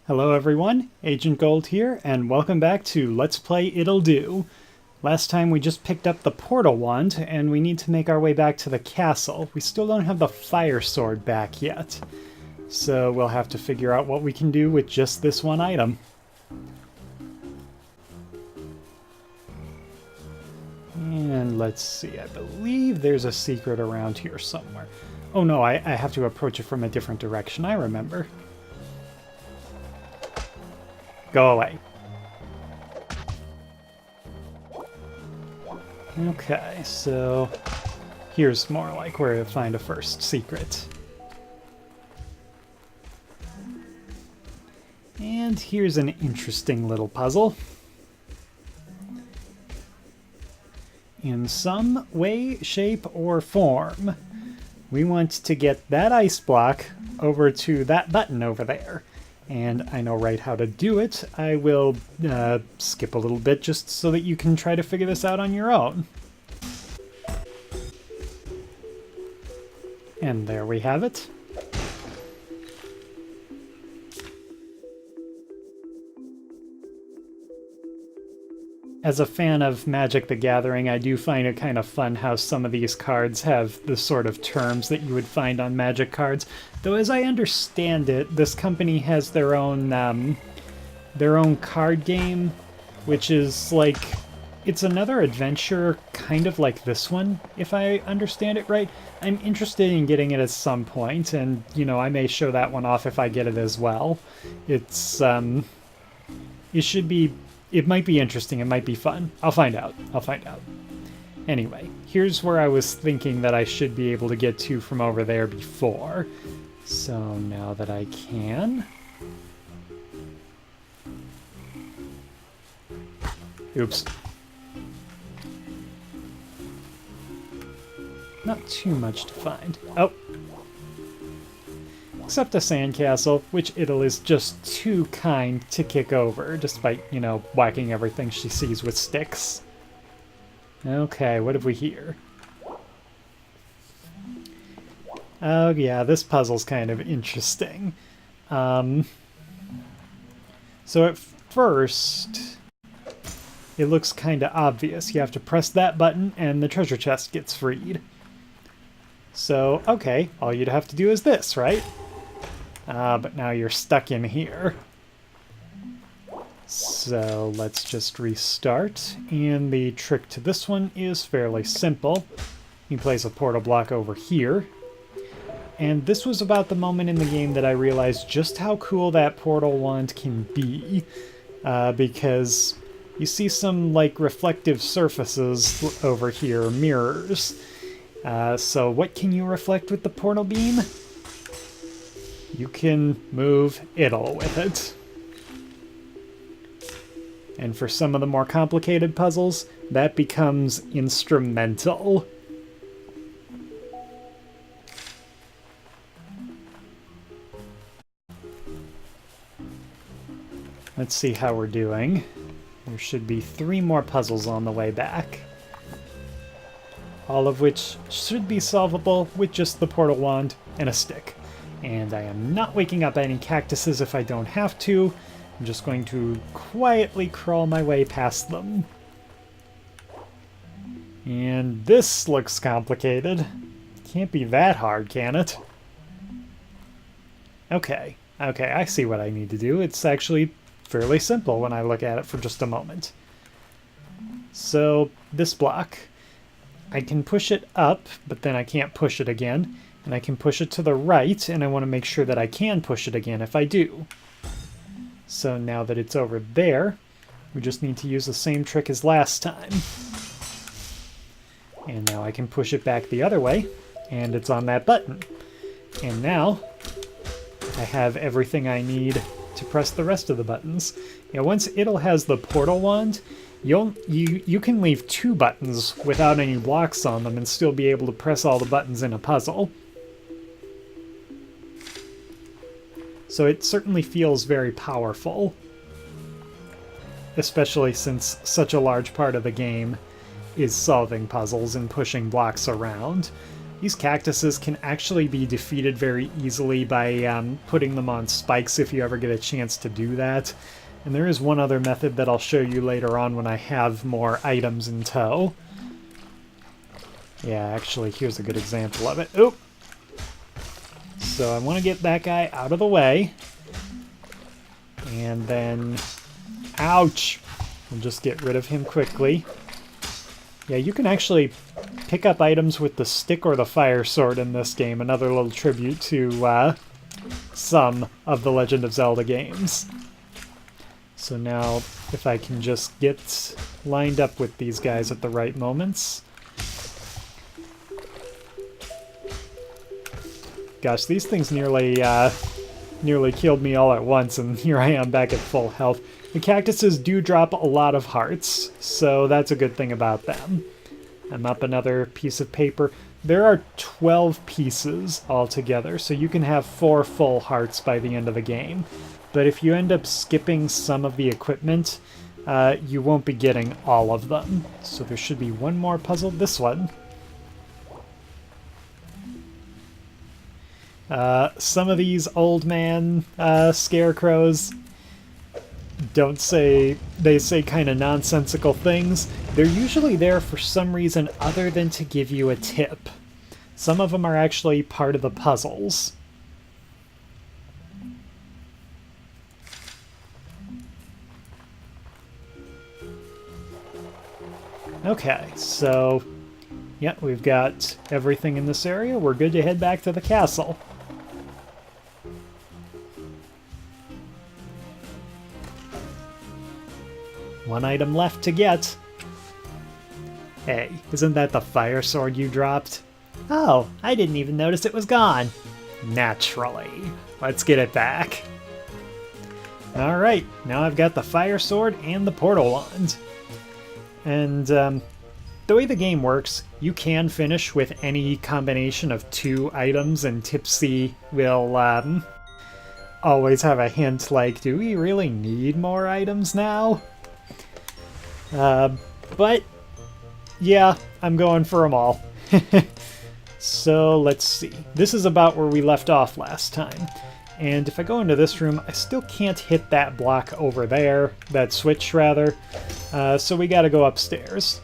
Hello everyone, Agent Gold here, and welcome back to Let's Play Ittle Do. Last time we just picked up the portal wand, and we need to make our way back to the castle. We still don't have the fire sword back yet, so we'll have to figure out what we can do with just this one item. And let's see, I believe there's a secret around here somewhere. Oh no, I have to approach it from a different direction, I remember. Go away. Okay, so here's more like where to find a first secret. And here's an interesting little puzzle. In some way, shape, or form, we want to get that ice block over to that button over there. And I know right how to do it. I will skip a little bit just so that you can try to figure this out on your own. And there we have it. As a fan of Magic the Gathering, I do find it kind of fun how some of these cards have the sort of terms that you would find on Magic cards. Though as I understand it, this company has their own card game, which is like, it's another adventure kind of like this one, if I understand it right. I'm interested in getting it at some point, and, you know, I may show that one off if I get it as well. It's, it should be... It might be interesting, it might be fun. I'll find out. Anyway, here's where I was thinking that I should be able to get to from over there before. So now that I can... Oops. Not too much to find. Oh! Except a sandcastle, which Ittle is just too kind to kick over, despite, you know, whacking everything she sees with sticks. Okay, what have we here? Oh yeah, this puzzle's kind of interesting. So at first, it looks kind of obvious. You have to press that button and the treasure chest gets freed. So, okay, all you'd have to do is this, right? But now you're stuck in here. So let's just restart. And the trick to this one is fairly simple. You place a portal block over here. And this was about the moment in the game that I realized just how cool that portal wand can be. Because you see some, like, reflective surfaces over here, mirrors. So what can you reflect with the portal beam? You can move Ittle with it. And for some of the more complicated puzzles, that becomes instrumental. Let's see how we're doing. There should be 3 more puzzles on the way back. All of which should be solvable with just the portal wand and a stick. And I am not waking up any cactuses if I don't have to. I'm just going to quietly crawl my way past them. And this looks complicated. Can't be that hard, can it? Okay, I see what I need to do. It's actually fairly simple when I look at it for just a moment. So, this block, I can push it up, but then I can't push it again. And I can push it to the right, and I want to make sure that I can push it again if I do. So now that it's over there, we just need to use the same trick as last time. And now I can push it back the other way, and it's on that button. And now, I have everything I need to press the rest of the buttons. Now once Ittle has the portal wand, you can leave 2 buttons without any blocks on them and still be able to press all the buttons in a puzzle. So it certainly feels very powerful, especially since such a large part of the game is solving puzzles and pushing blocks around. These cactuses can actually be defeated very easily by putting them on spikes if you ever get a chance to do that. And there is one other method that I'll show you later on when I have more items in tow. Yeah, actually, here's a good example of it. Oop! So I want to get that guy out of the way. And then... Ouch! We'll just get rid of him quickly. Yeah, you can actually pick up items with the stick or the fire sword in this game. Another little tribute to some of the Legend of Zelda games. So now, if I can just get lined up with these guys at the right moments. Gosh, these things nearly killed me all at once, and here I am back at full health. The cactuses do drop a lot of hearts, so that's a good thing about them. I'm up another piece of paper. There are 12 pieces altogether, so you can have 4 full hearts by the end of the game. But if you end up skipping some of the equipment, you won't be getting all of them. So there should be one more puzzle, this one. Some of these old man scarecrows they say kind of nonsensical things. They're usually there for some reason other than to give you a tip. Some of them are actually part of the puzzles. Okay, so yeah, we've got everything in this area. We're good to head back to the castle. One item left to get. Hey, isn't that the fire sword you dropped? Oh, I didn't even notice it was gone. Naturally. Let's get it back. Alright, now I've got the fire sword and the portal wand. And the way the game works, you can finish with any combination of 2 items, and Tipsy will always have a hint like, do we really need more items now? But yeah, I'm going for them all. So let's see. This is about where we left off last time. And if I go into this room, I still can't hit that block over there, that switch rather. So we gotta go upstairs.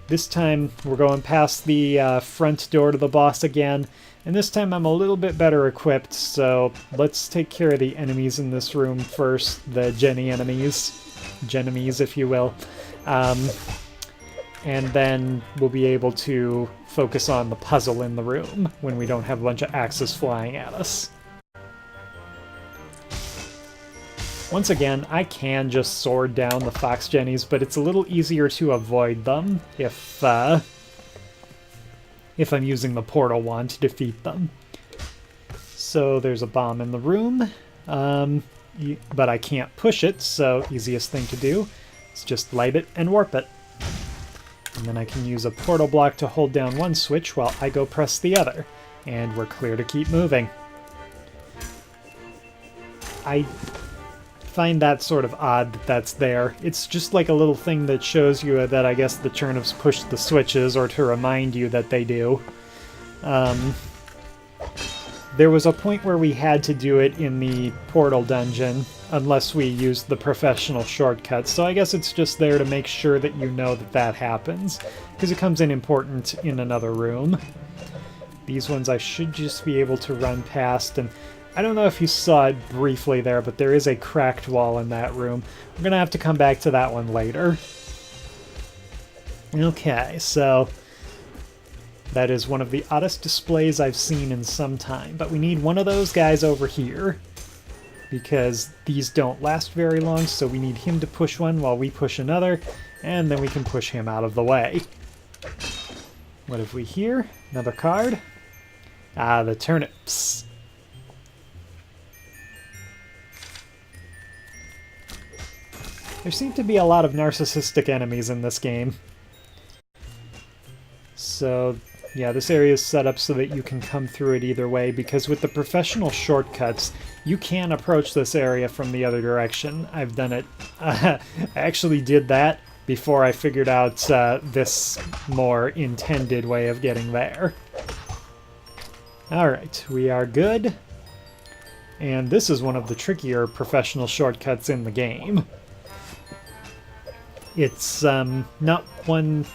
This time we're going past the front door to the boss again. And this time I'm a little bit better equipped, so let's take care of the enemies in this room first. The Jennemies, if you will. And then we'll be able to focus on the puzzle in the room when we don't have a bunch of axes flying at us. Once again, I can just sword down the fox jennies, but it's a little easier to avoid them if I'm using the portal wand to defeat them. So there's a bomb in the room, but I can't push it, so easiest thing to do is just light it and warp it. And then I can use a portal block to hold down one switch while I go press the other. And we're clear to keep moving. I find that sort of odd that that's there. It's just like a little thing that shows you that I guess the turnips pushed the switches, or to remind you that they do. There was a point where we had to do it in the portal dungeon, unless we used the professional shortcut, so I guess it's just there to make sure that you know that that happens, because it comes in important in another room. These ones I should just be able to run past, and I don't know if you saw it briefly there, but there is a cracked wall in that room. We're going to have to come back to that one later. Okay, so that is one of the oddest displays I've seen in some time, but we need one of those guys over here, because these don't last very long, so we need him to push one while we push another, and then we can push him out of the way. What have we here? Another card? Ah, the turnips. There seem to be a lot of narcissistic enemies in this game. So yeah, this area is set up so that you can come through it either way, because with the professional shortcuts, you can approach this area from the other direction. I've done it. I actually did that before I figured out this more intended way of getting there. Alright, we are good. And this is one of the trickier professional shortcuts in the game. It's not one...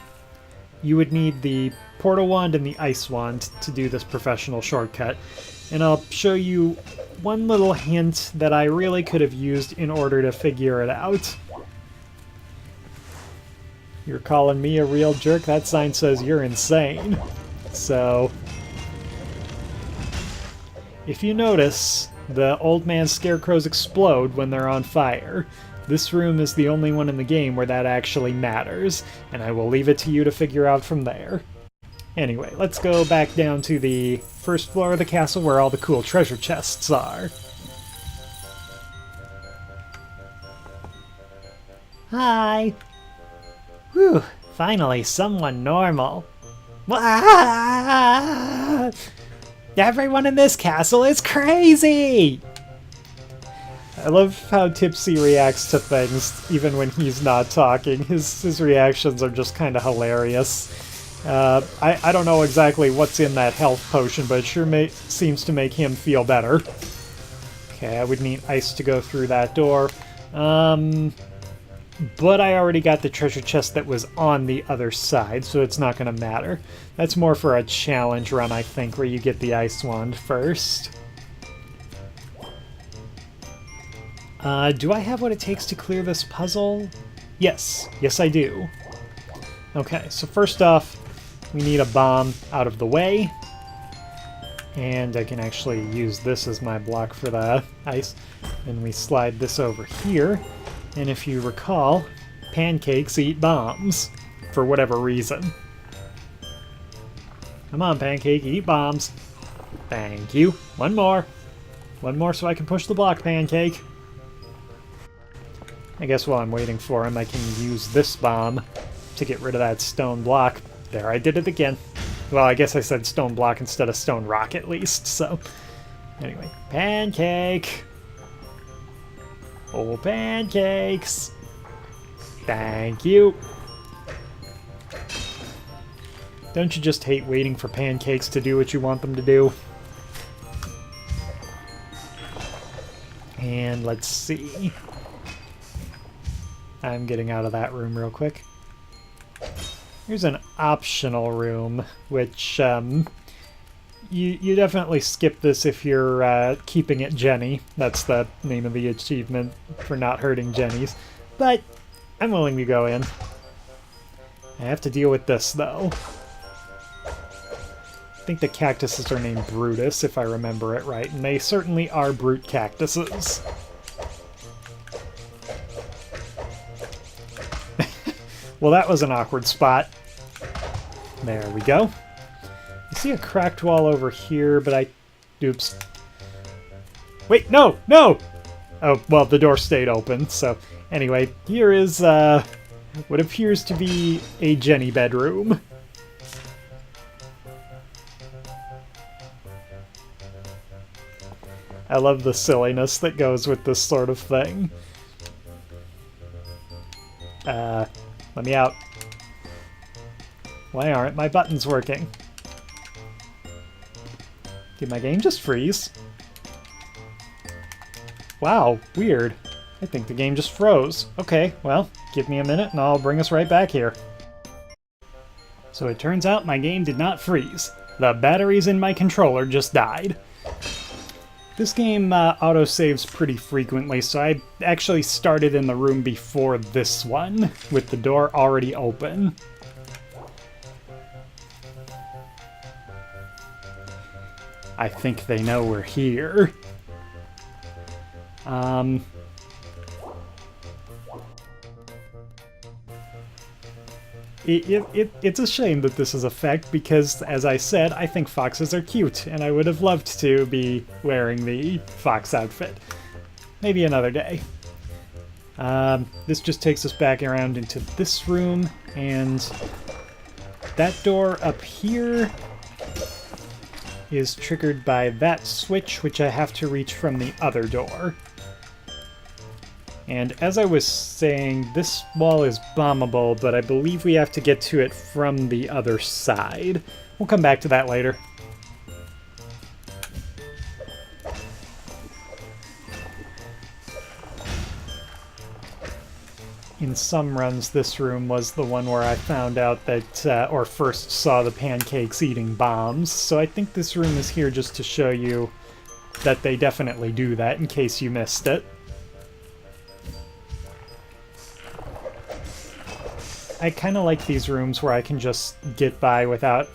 You would need the portal wand and the ice wand to do this professional shortcut. And I'll show you one little hint that I really could have used in order to figure it out. You're calling me a real jerk? That sign says you're insane. So, if you notice, the old man scarecrows explode when they're on fire. This room is the only one in the game where that actually matters, and I will leave it to you to figure out from there. Anyway, let's go back down to the first floor of the castle where all the cool treasure chests are. Hi! Whew, finally someone normal. Ah! Everyone in this castle is crazy! I love how Tipsy reacts to things, even when he's not talking. His reactions are just kind of hilarious. I don't know exactly what's in that health potion, but it sure seems to make him feel better. Okay, I would need ice to go through that door. But I already got the treasure chest that was on the other side, so it's not going to matter. That's more for a challenge run, I think, where you get the ice wand first. Do I have what it takes to clear this puzzle? Yes. Yes, I do. Okay, so first off, we need a bomb out of the way. And I can actually use this as my block for the ice. And we slide this over here. And if you recall, pancakes eat bombs, for whatever reason. Come on, Pancake, eat bombs. Thank you. One more. One more so I can push the block, Pancake. I guess while I'm waiting for him, I can use this bomb to get rid of that stone block. There, I did it again. Well, I guess I said stone block instead of stone rock at least, so... Anyway, Pancake! Oh, pancakes! Thank you! Don't you just hate waiting for pancakes to do what you want them to do? And let's see... I'm getting out of that room real quick. Here's an optional room, which, you definitely skip this if you're keeping it Jenny. That's the name of the achievement for not hurting Jennies. But I'm willing to go in. I have to deal with this, though. I think the cactuses are named Brutus, if I remember it right, and they certainly are brute cactuses. Well, that was an awkward spot. There we go. I see a cracked wall over here, but I... Oops. Wait, no! No! Oh, well, the door stayed open, so... Anyway, here is, what appears to be a Jenny bedroom. I love the silliness that goes with this sort of thing. Let me out. Why aren't my buttons working? Did my game just freeze? Wow, weird. I think the game just froze. Okay, well, give me a minute and I'll bring us right back here. So it turns out my game did not freeze. The batteries in my controller just died. This game autosaves pretty frequently, so I actually started in the room before this one, with the door already open. I think they know we're here. It's a shame that this is a fact because, as I said, I think foxes are cute, and I would have loved to be wearing the fox outfit. Maybe another day. This just takes us back around into this room, and that door up here is triggered by that switch, which I have to reach from the other door. And as I was saying, this wall is bombable, but I believe we have to get to it from the other side. We'll come back to that later. in some runs, this room was the one where I found out that, or first saw the pancakes eating bombs. So I think this room is here just to show you that they definitely do that, in case you missed it. I kind of like these rooms where I can just get by without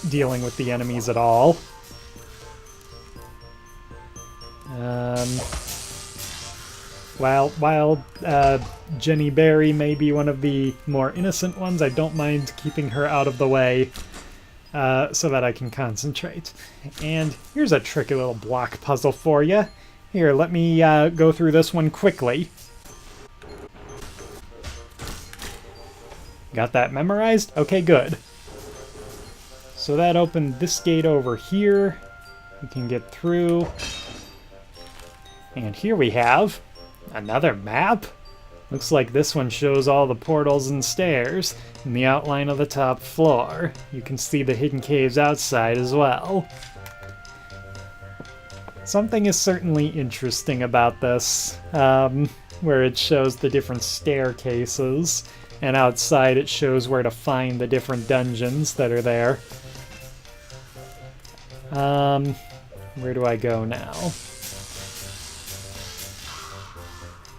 dealing with the enemies at all. While Jenny Berry may be one of the more innocent ones, I don't mind keeping her out of the way so that I can concentrate. And here's a tricky little block puzzle for you. Here, let me go through this one quickly. Got that memorized? Okay, good. So that opened this gate over here. We can get through. And here we have another map. Looks like this one shows all the portals and stairs in the outline of the top floor. You can see the hidden caves outside as well. Something is certainly interesting about this, where it shows the different staircases, and outside it shows where to find the different dungeons that are there. Where do I go now?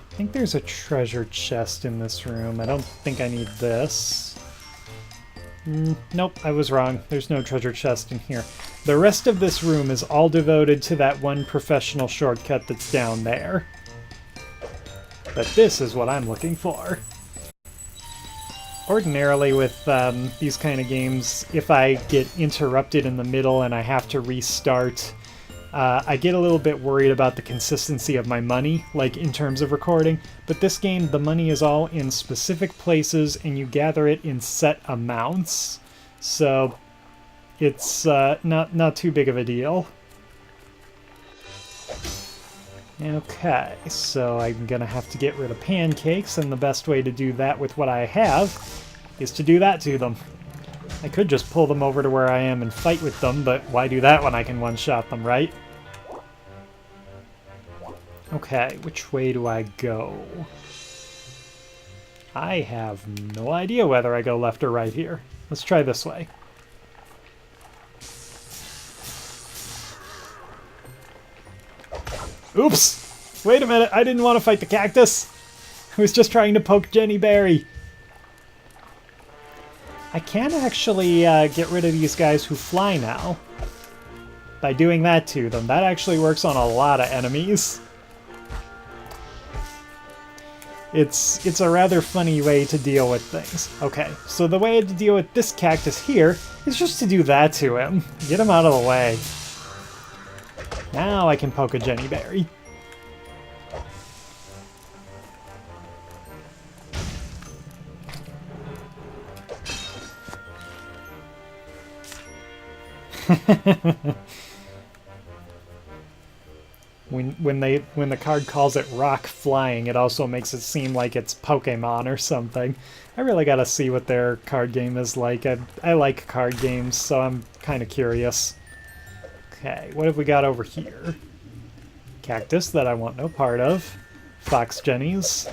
I think there's a treasure chest in this room. I don't think I need this. Nope, I was wrong. There's no treasure chest in here. The rest of this room is all devoted to that one professional shortcut that's down there. But this is what I'm looking for. Ordinarily with these kind of games, if I get interrupted in the middle and I have to restart, I get a little bit worried about the consistency of my money, like in terms of recording. But this game, the money is all in specific places and you gather it in set amounts. So it's not too big of a deal. Okay, so I'm gonna have to get rid of pancakes, and the best way to do that with what I have is to do that to them. I could just pull them over to where I am and fight with them, but why do that when I can one-shot them, right? Okay, which way do I go? I have no idea whether I go left or right here. Let's try this way. Oops! Wait a minute, I didn't want to fight the cactus! I was just trying to poke Jenny Berry. I can actually get rid of these guys who fly now by doing that to them. That actually works on a lot of enemies. It's a rather funny way to deal with things. Okay, so the way to deal with this cactus here is just to do that to him. Get him out of the way. Now I can poke a Jenny Berry. When the card calls it rock flying, it also makes it seem like it's Pokemon or something. I really gotta see what their card game is like. I like card games, so I'm kind of curious. Okay, what have we got over here? Cactus that I want no part of. Fox Jennies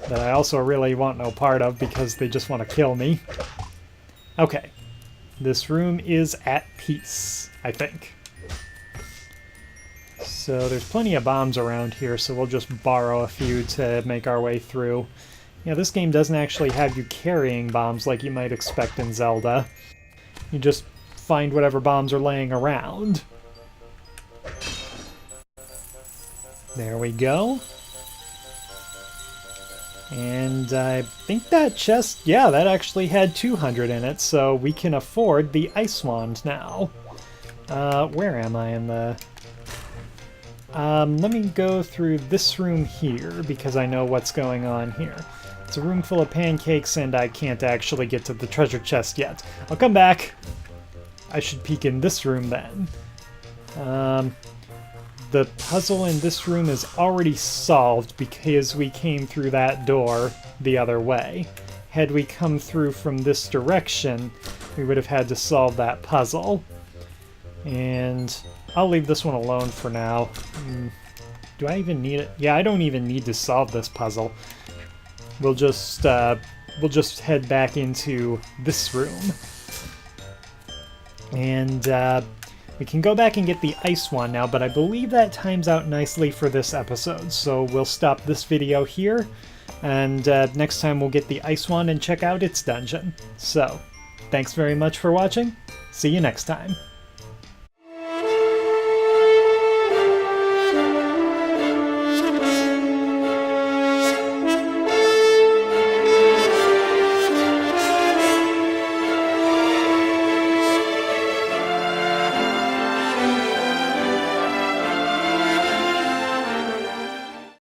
that I also really want no part of because they just want to kill me. Okay. This room is at peace, I think. So there's plenty of bombs around here, so we'll just borrow a few to make our way through. Yeah, this game doesn't actually have you carrying bombs like you might expect in Zelda. You just find whatever bombs are laying around. There we go. And I think that chest, yeah, that actually had 200 in it, so we can afford the Ice Wand now. Where am I in the... let me go through this room here, because I know what's going on here. It's a room full of pancakes, and I can't actually get to the treasure chest yet. I'll come back. I should peek in this room then. The puzzle in this room is already solved because we came through that door the other way. Had we come through from this direction, we would have had to solve that puzzle. And I'll leave this one alone for now. Do I even need it? Yeah, I don't even need to solve this puzzle. we'll just head back into this room. And we can go back and get the ice wand now, but I believe that times out nicely for this episode. So we'll stop this video here, and next time we'll get the ice wand and check out its dungeon. So, thanks very much for watching. See you next time.